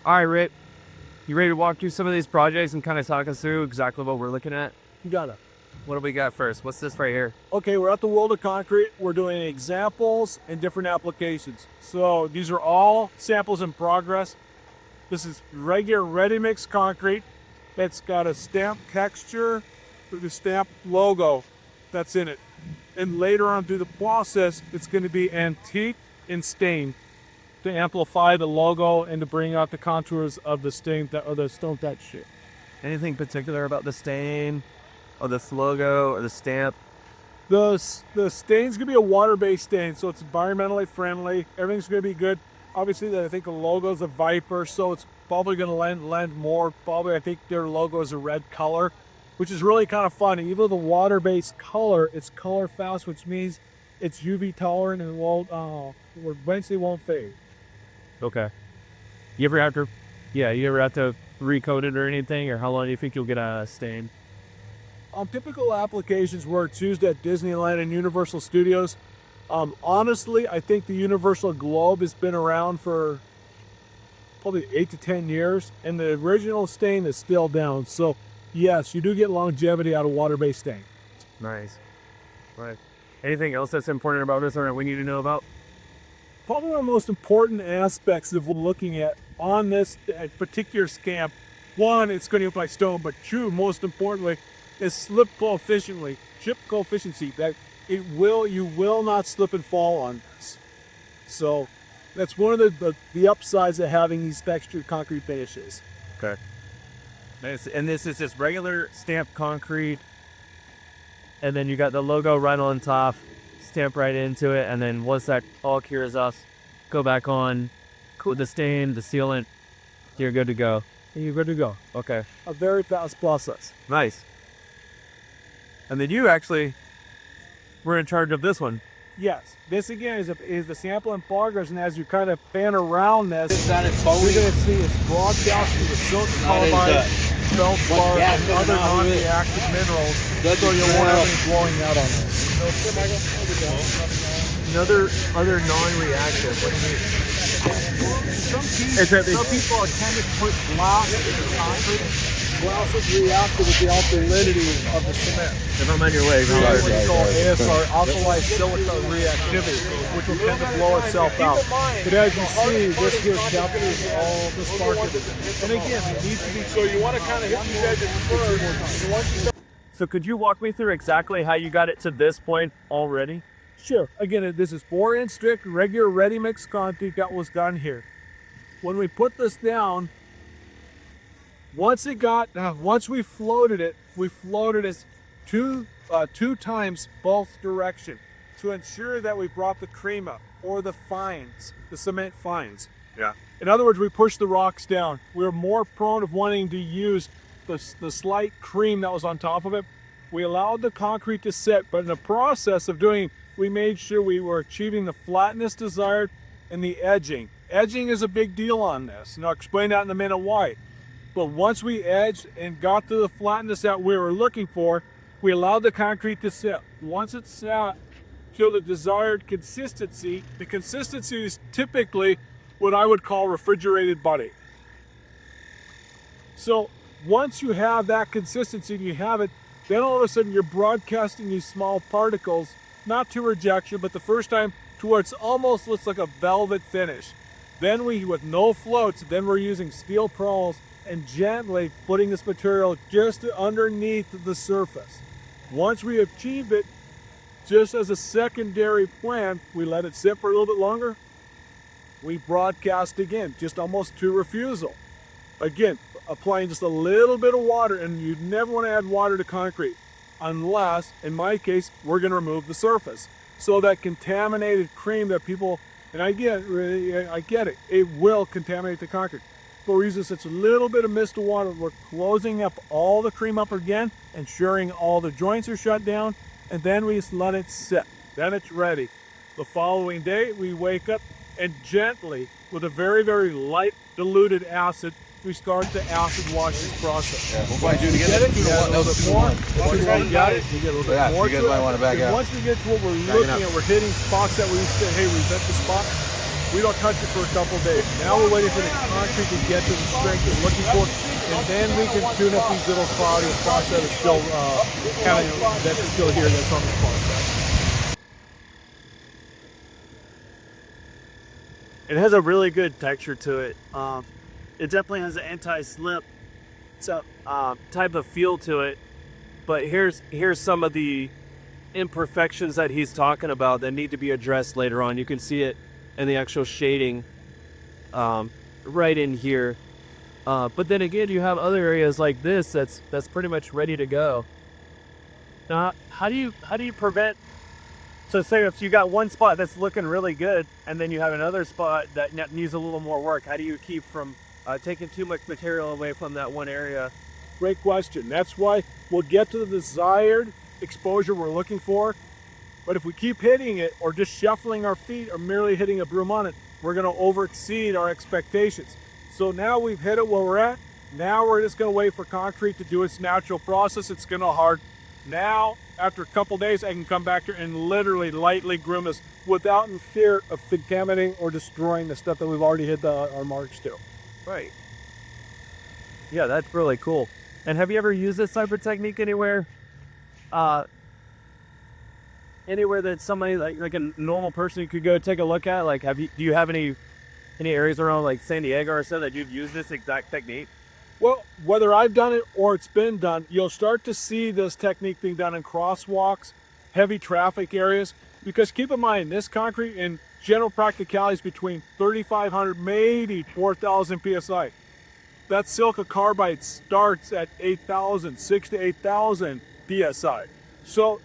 All right, Rick, you ready to walk through some of these projects and kind of talk us through exactly what we're looking at? You got it. What do we got first? What's this right here? Okay, we're at the World of Concrete. We're doing examples and different applications. So these are all samples in progress. This is regular ready-mix concrete. It's got a stamp texture with the stamp logo that's in it. And later on through the process, it's going to be antique and stained to amplify the logo and to bring out the contours of the stain or the stone texture. Anything particular about the stain or this logo or the stamp? The stain's gonna be a water-based stain, so it's environmentally friendly. Everything's gonna be good. Obviously, I think the logo's a Viper, so it's probably gonna lend more. Probably, I think their logo is a red color, which is really kind of fun. Even though the water-based color, it's color fast, which means it's UV tolerant and eventually won't fade. Okay. You ever have to recoat it or anything, or how long do you think you'll get a stain? Typical applications where it's used at Disneyland and Universal Studios. Honestly, I think the Universal Globe has been around for probably 8 to 10 years, and the original stain is still down. So, yes, you do get longevity out of water-based stain. Nice. Right. Anything else that's important about this or that we need to know about? Probably one of the most important aspects of looking at on this particular scamp, one, it's going to apply stone, but two, most importantly, is slip coefficiency, that you will not slip and fall on this. So that's one of the upsides of having these textured concrete finishes. Okay. And this is just regular stamped concrete, and then you got the logo right on top, stamp right into it, and then once that all cures off, go back on with the stain, the sealant, you're good to go. And you're good to go. Okay. A very fast process. Nice. And then you actually were in charge of this one. Yes. This again is the sample in progress, and as you kind of pan around this, you're going to see it's broadcasting the silicon carbide, feldspar, and other non-reactive minerals, so you won't have any blowing out on this. Other non-reactive. What do you mean? Some people tend to put glass in the concrete. Glass is reactive with the alkalinity of the cement. If I'm on your way, What we call ASR, alkali silica reactivity, which will tend to blow itself out. But as you see, this here captures all the spark of it. And again, it needs to be, so you want to kind of hit these edges first. So could you walk me through exactly how you got it to this point already? Sure. Again, this is 4-inch thick, regular ready-mix concrete that was done here. When we put this down, once we floated it two times both direction to ensure that we brought the cream up, or the cement fines. Yeah. In other words, we pushed the rocks down. We were more prone of wanting to use the slight cream that was on top of it. We allowed the concrete to set, but in the process of doing, we made sure we were achieving the flatness desired and the edging. Edging is a big deal on this, and I'll explain that in a minute why. But once we edged and got to the flatness that we were looking for, we allowed the concrete to set. Once it sat to the desired consistency, the consistency is typically what I would call refrigerated butter. So once you have that consistency, you have it, then all of a sudden you're broadcasting these small particles, not to rejection, but the first time to where it almost looks like a velvet finish. Then with no floats, then we're using steel purls and gently putting this material just underneath the surface. Once we achieve it, just as a secondary plan, we let it sit for a little bit longer. We broadcast again, just almost to refusal. Again, applying just a little bit of water, and you never want to add water to concrete unless, in my case, we're going to remove the surface. So that contaminated cream that people, and I get it, it will contaminate the concrete. But we're using such a little bit of mist of water, we're closing up all the cream up again, ensuring all the joints are shut down, and then we just let it sit. Then it's ready. The following day, we wake up and gently, with a very, very light diluted acid, we start the acid wash this process. Yeah, we'll probably do it again. Get it? You get a little bit more. You got it? You get a little bit more. You guys might want to back out. Once we get to what we're looking at, we're hitting spots that we say, hey, we hit the spot. We don't touch it for a couple days. Now we're waiting for the concrete to get to the strength we're looking for, and then we can tune up these little cloudy spots that are still that's still here. That's on the process. It has a really good texture to it. It definitely has an anti-slip type of feel to it. But here's some of the imperfections that he's talking about that need to be addressed later on. You can see it in the actual shading right in here. But then again, you have other areas like this that's pretty much ready to go. Now, how do you prevent? So say if you got one spot that's looking really good, and then you have another spot that needs a little more work, how do you keep from taking too much material away from that one area? Great question. That's why we'll get to the desired exposure we're looking for. But if we keep hitting it or just shuffling our feet or merely hitting a broom on it, we're going to overexceed our expectations. So now we've hit it where we're at. Now we're just going to wait for concrete to do its natural process. It's going to hard. Now, after a couple days, I can come back here and literally lightly groom this without in fear of contaminating or destroying the stuff that we've already hit our marks to. Right. Yeah, that's really cool. And have you ever used this type of technique anywhere? Anywhere that somebody like a normal person could go take a look at? Like, do you have any areas around like San Diego or so that you've used this exact technique? Well, whether I've done it or it's been done, you'll start to see this technique being done in crosswalks, heavy traffic areas, because keep in mind, this concrete in general practicality is between 3,500, maybe 4,000 PSI. That silica carbide starts at 8,000, 6,000 to 8,000 PSI. So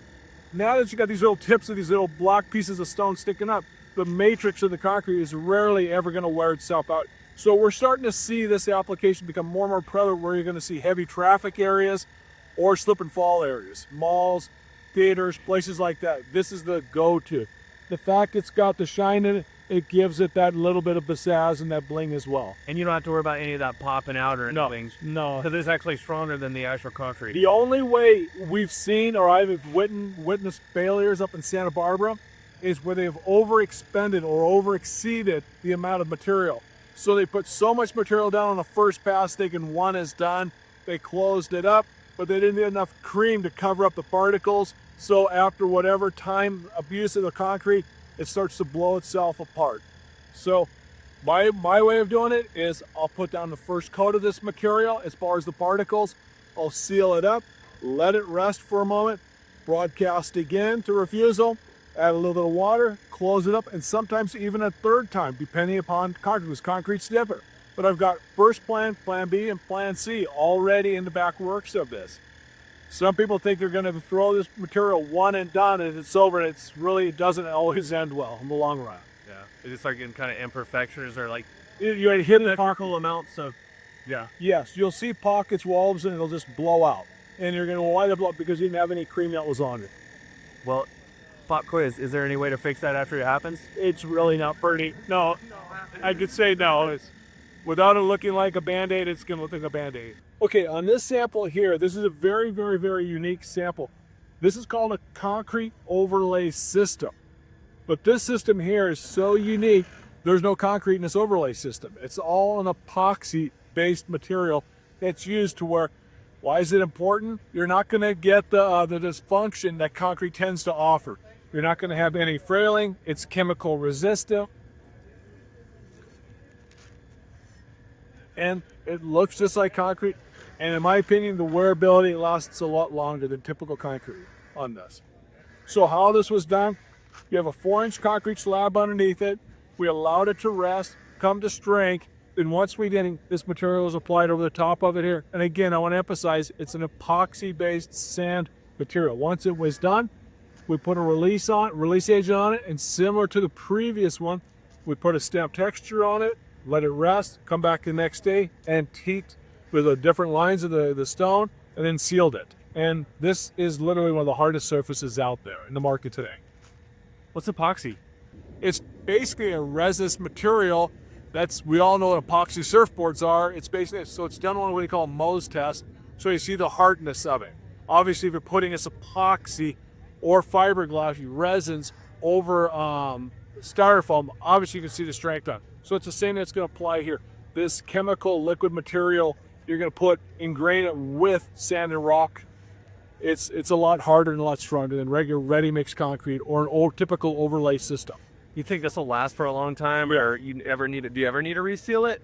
now that you got these little tips of these little block pieces of stone sticking up, the matrix of the concrete is rarely ever going to wear itself out. So we're starting to see this application become more and more prevalent, where you're going to see heavy traffic areas or slip and fall areas, malls, theaters, places like that. This is the go-to. The fact it's got the shine in it, it gives it that little bit of pizzazz and that bling as well. And you don't have to worry about any of that popping out or anything. No. So this is actually stronger than the actual concrete. The only way we've seen or I've witnessed failures up in Santa Barbara is where they have overexpended or overexceeded the amount of material. So they put so much material down on the first pass thinking one is done. They closed it up, but they didn't get enough cream to cover up the particles. So after whatever time abuse of the concrete, it starts to blow itself apart. So my way of doing it is I'll put down the first coat of this material as far as the particles. I'll seal it up, let it rest for a moment, broadcast again to refusal, add a little bit of water, close it up, and sometimes even a third time, depending upon concrete, because concrete's different. But I've got first plan, plan B, and plan C already in the back works of this. Some people think they're going to throw this material one and done, and it's over, and it doesn't always end well in the long run. Yeah, it's just like in kind of imperfections or like You hit the particle amounts of. Yeah. Yes, you'll see pockets, walls, and it'll just blow out. And you're going to wind up because you didn't have any cream that was on it. Well, pop quiz, is there any way to fix that after it happens? It's really not pretty. No, I could say no. It's, without it looking like a Band-Aid, it's going to look like a Band-Aid. Okay, on this sample here, this is a very, very, very unique sample. This is called a concrete overlay system. But this system here is so unique, there's no concrete in this overlay system. It's all an epoxy-based material that's used to where, why is it important? You're not going to get the dysfunction that concrete tends to offer. You're not going to have any frailing. It's chemical resistant. And it looks just like concrete. And in my opinion, the wearability lasts a lot longer than typical concrete on this. So how this was done, you have a 4-inch concrete slab underneath it. We allowed it to rest, come to strength. And once we did, this material is applied over the top of it here. And again, I want to emphasize, it's an epoxy-based sand material. Once it was done, we put a release agent on it, and similar to the previous one, we put a stamp texture on it, let it rest, come back the next day, and teaked with the different lines of the stone, and then sealed it. And this is literally one of the hardest surfaces out there in the market today. What's epoxy? It's basically a resinous material. We all know what epoxy surfboards are. It's basically, so it's done on what we call a Mohs test. So you see the hardness of it. Obviously, if you're putting this epoxy or fiberglass resins over styrofoam, obviously you can see the strength on. So it's the same that's going to apply here. This chemical liquid material, you're going to ingrain it with sand and rock. It's a lot harder and a lot stronger than regular ready-mix concrete or an old typical overlay system. You think this will last for a long time, or do you ever need to reseal it?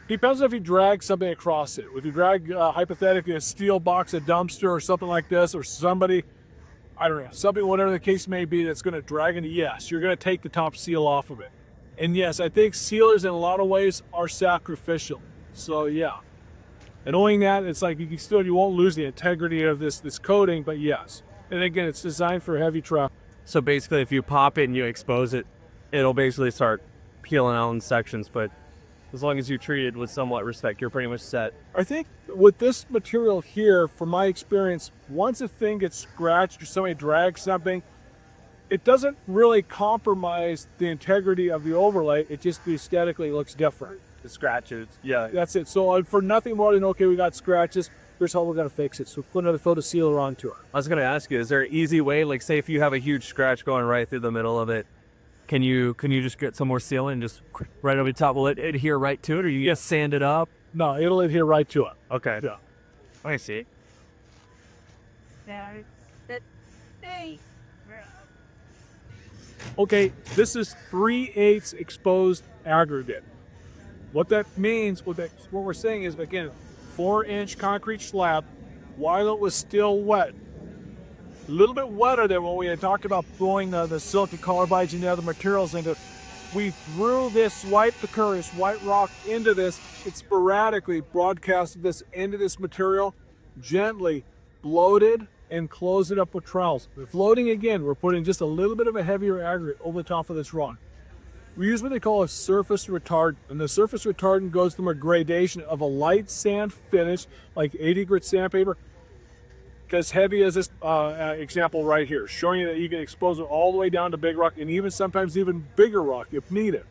Depends if you drag something across it. If you drag, hypothetically, a steel box, a dumpster, or something like this, or somebody, I don't know, something, whatever the case may be, that's going to drag into, yes, you're going to take the top seal off of it. And yes, I think sealers in a lot of ways are sacrificial. So yeah. And knowing that, it's like you won't lose the integrity of this coating, but yes. And again, it's designed for heavy traffic. So basically, if you pop it and you expose it, it'll basically start peeling out in sections. But as long as you treat it with somewhat respect, you're pretty much set. I think with this material here, from my experience, once a thing gets scratched or somebody drags something, it doesn't really compromise the integrity of the overlay. It just aesthetically looks different. The scratches, yeah. That's it. So for nothing more than, okay, we got scratches, here's how we're going to fix it. So put another photo sealer onto it. I was going to ask you, is there an easy way, like say if you have a huge scratch going right through the middle of it, can you just get some more sealant and just right over the top? Will it adhere right to it, or you just sand it up? No, it'll adhere right to it. Okay. Yeah. I see. Okay, this is 3/8 exposed aggregate. What that means, what we're saying is, again, 4-inch concrete slab, while it was still wet, a little bit wetter than when we had talked about throwing the silicon carbides and the other materials into. We threw this white rock into this. It sporadically broadcasted this into this material, gently bloated and closed it up with trowels. We're floating again. We're putting just a little bit of a heavier aggregate over the top of this rock. We use what they call a surface retardant, and the surface retardant goes from a gradation of a light sand finish, like 80 grit sandpaper, as heavy as this example right here, showing you that you can expose it all the way down to big rock, and even sometimes even bigger rock if needed.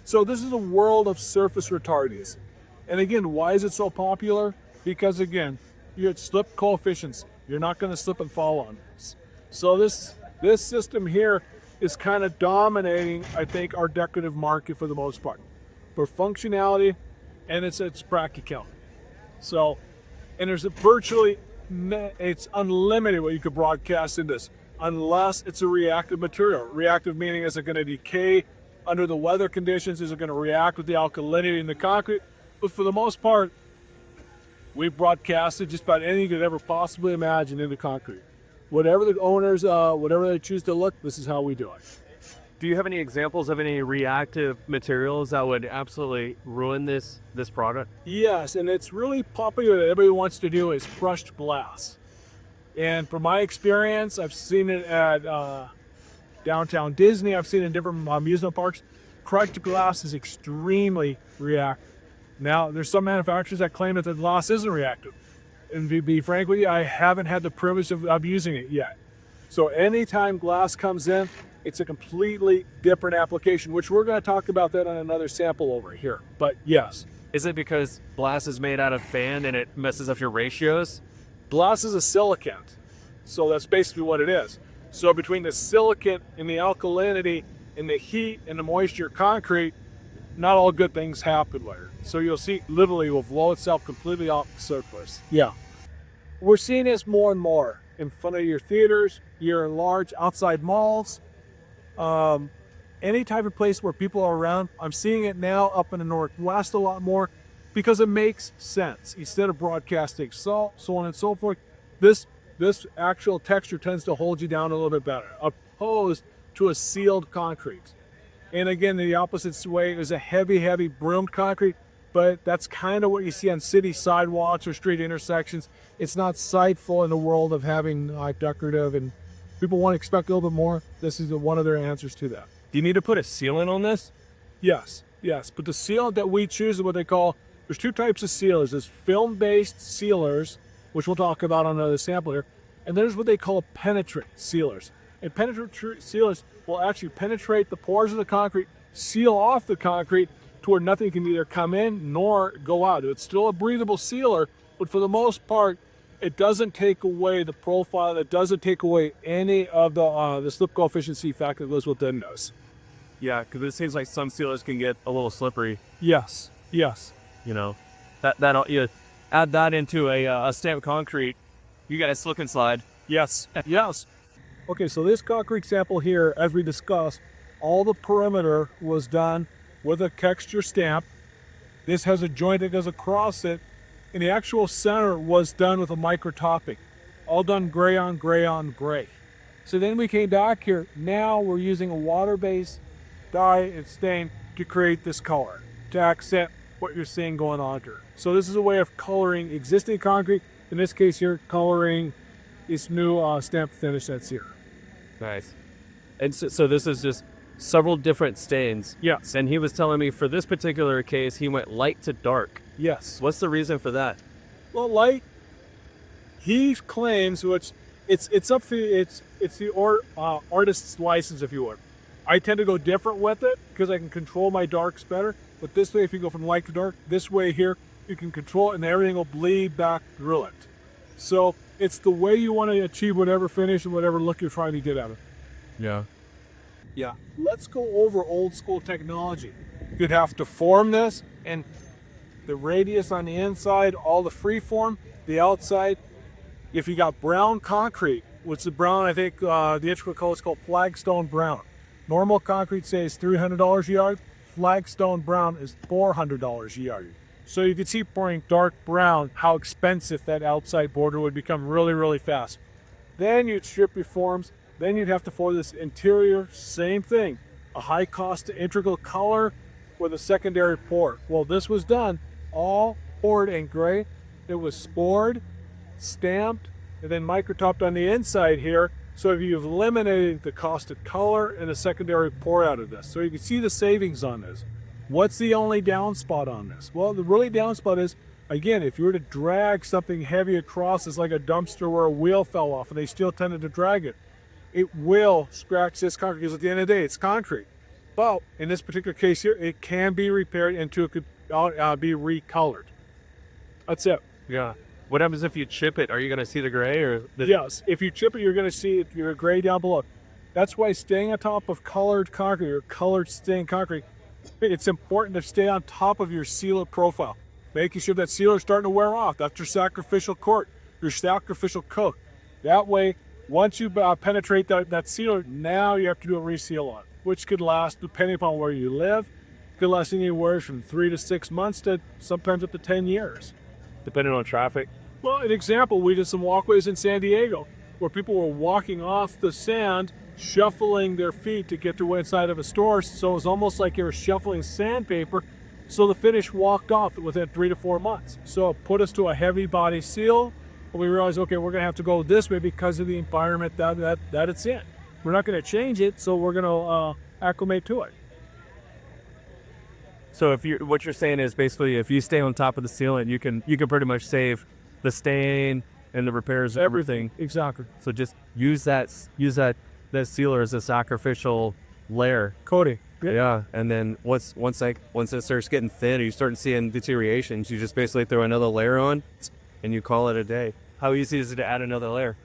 So this is a world of surface retardants. And again, why is it so popular? Because again, you had slip coefficients. You're not going to slip and fall on this. So this system here is kind of dominating, I think, our decorative market for the most part, for functionality, and it's practicality. So, and there's it's unlimited what you could broadcast in this, unless it's a reactive material. Reactive meaning, is it going to decay under the weather conditions? Is it going to react with the alkalinity in the concrete? But for the most part, we broadcasted just about anything you could ever possibly imagine into concrete. Whatever the owners, whatever they choose to look, this is how we do it. Do you have any examples of any reactive materials that would absolutely ruin this product? Yes, and it's really popular that everybody wants to do is crushed glass. And from my experience, I've seen it at downtown Disney. I've seen it in different amusement parks. Crushed glass is extremely reactive. Now, there's some manufacturers that claim that the glass isn't reactive. And to be frank with you, I haven't had the privilege of using it yet. So anytime glass comes in, it's a completely different application, which we're going to talk about that on another sample over here. But yes. Is it because glass is made out of fan and it messes up your ratios? Glass is a silicate. So that's basically what it is. So between the silicate and the alkalinity and the heat and the moisture of concrete, not all good things happen later. So you'll see literally it will blow itself completely off the surface. Yeah. We're seeing this more and more in front of your theaters, your large outside malls, any type of place where people are around. I'm seeing it now up in the Northwest a lot more because it makes sense. Instead of broadcasting salt, so on and so forth, this actual texture tends to hold you down a little bit better, opposed to a sealed concrete. And again, the opposite way is a heavy broomed concrete, but that's kind of what you see on city sidewalks or street intersections. It's not sightful in the world of having decorative, and people want to expect a little bit more. This is one of their answers to that. Do you need to put a sealant on this? Yes. But the sealant that we choose is what they call, there's two types of sealers. There's film-based sealers, which we'll talk about on another sample here, and there's what they call penetrate sealers. And penetrate sealers will actually penetrate the pores of the concrete, seal off the concrete to where nothing can either come in nor go out. It's still a breathable sealer, but for the most part, It doesn't take away the profile. It doesn't take away any of the slip coefficient factor that goes within those. Yeah, because it seems like some sealers can get a little slippery. Yes, yes. You know, that you add that into a stamped concrete, you got a slip and slide. Yes, yes. Okay, so this concrete sample here, as we discussed, all the perimeter was done with a texture stamp. This has a joint that goes across it, and the actual center was done with a micro topping, all done gray on gray on gray. So then we came back here. Now we're using a water-based dye and stain to create this color, to accent what you're seeing going on here. So this is a way of coloring existing concrete. In this case here, coloring this new stamp finish that's here. Nice. And so this is just several different stains. Yes. And he was telling me for this particular case, he went light to dark. Yes. What's the reason for that? Well, light. He claims, which it's up to it's the artist's license, if you would. I tend to go different with it because I can control my darks better. But this way, if you go from light to dark, this way here, you can control it, and everything will bleed back through it. So it's the way you want to achieve whatever finish and whatever look you're trying to get out of it. Yeah. Yeah. Let's go over old school technology. You'd have to form this, and the radius on the inside, all the free form, the outside. If you got brown concrete, which the brown, I think the integral color is called flagstone brown. Normal concrete, say, is $300 a yard. Flagstone brown is $400 a yard. So you can see pouring dark brown, how expensive that outside border would become really, really fast. Then you'd strip your forms. Then you'd have to pour this interior, same thing. A high cost integral color with a secondary pour. Well, this was done all poured in gray. It was spored, stamped, and then microtopped on the inside here. So you've eliminated the cost of color and a secondary pour out of this. So you can see the savings on this. What's the only down spot on this? Well, the really down spot is, again, if you were to drag something heavy across, it's like a dumpster where a wheel fell off and they still tended to drag it. It will scratch this concrete because at the end of the day, it's concrete. But in this particular case here, it can be repaired and it could be recolored. That's it. Yeah. What happens if you chip it? Are you going to see the gray or? Yes. If you chip it, you're going to see your gray down below. That's why staying on top of colored concrete or colored stained concrete, it's important to stay on top of your sealer profile, making sure that sealer is starting to wear off. That's your sacrificial coat, your sacrificial coat. That way, once you penetrate that sealer, now you have to do a reseal on it, which could last, depending upon where you live, could last anywhere from 3 to 6 months to sometimes up to 10 years. Depending on traffic. Well, an example, we did some walkways in San Diego where people were walking off the sand, shuffling their feet to get their way inside of a store. So it was almost like they were shuffling sandpaper. So the finish walked off within 3 to 4 months. So it put us to a heavy body seal. And we realized, okay, we're going to have to go this way because of the environment that it's in. We're not going to change it, so we're going to acclimate to it. So what you're saying is basically if you stay on top of the sealant, you can pretty much save the stain and the repairs, everything. Exactly. So just use that sealer as a sacrificial layer. Coating. Yeah, and then once it starts getting thin, or you start seeing deteriorations, you just basically throw another layer on, and you call it a day. How easy is it to add another layer?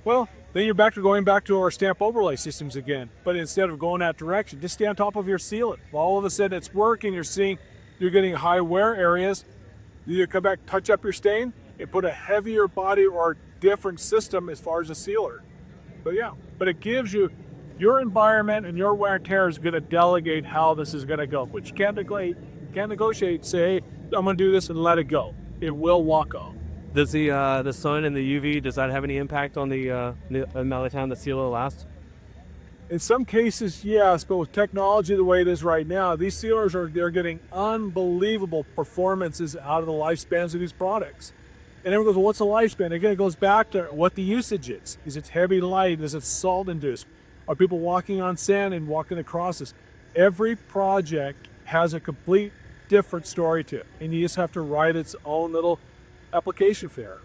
Well, then you're going back to our stamp overlay systems again. But instead of going that direction, just stay on top of your sealant. All of a sudden it's working, you're getting high wear areas. You come back, touch up your stain, and put a heavier body or different system as far as a sealer. But it gives you your environment and your wear and tear is going to delegate how this is going to go. But you can't negotiate, say, I'm going to do this and let it go. It will walk off. Does the sun and the UV, does that have any impact on the amount of time the sealer lasts? In some cases, yes, but with technology the way it is right now, these sealers they're getting unbelievable performances out of the lifespans of these products. And everyone goes, well, what's the lifespan? Again, it goes back to what the usage is. Is it heavy light? Is it salt induced? Are people walking on sand and walking across this? Every project has a complete different story to it, and you just have to write its own little application fair.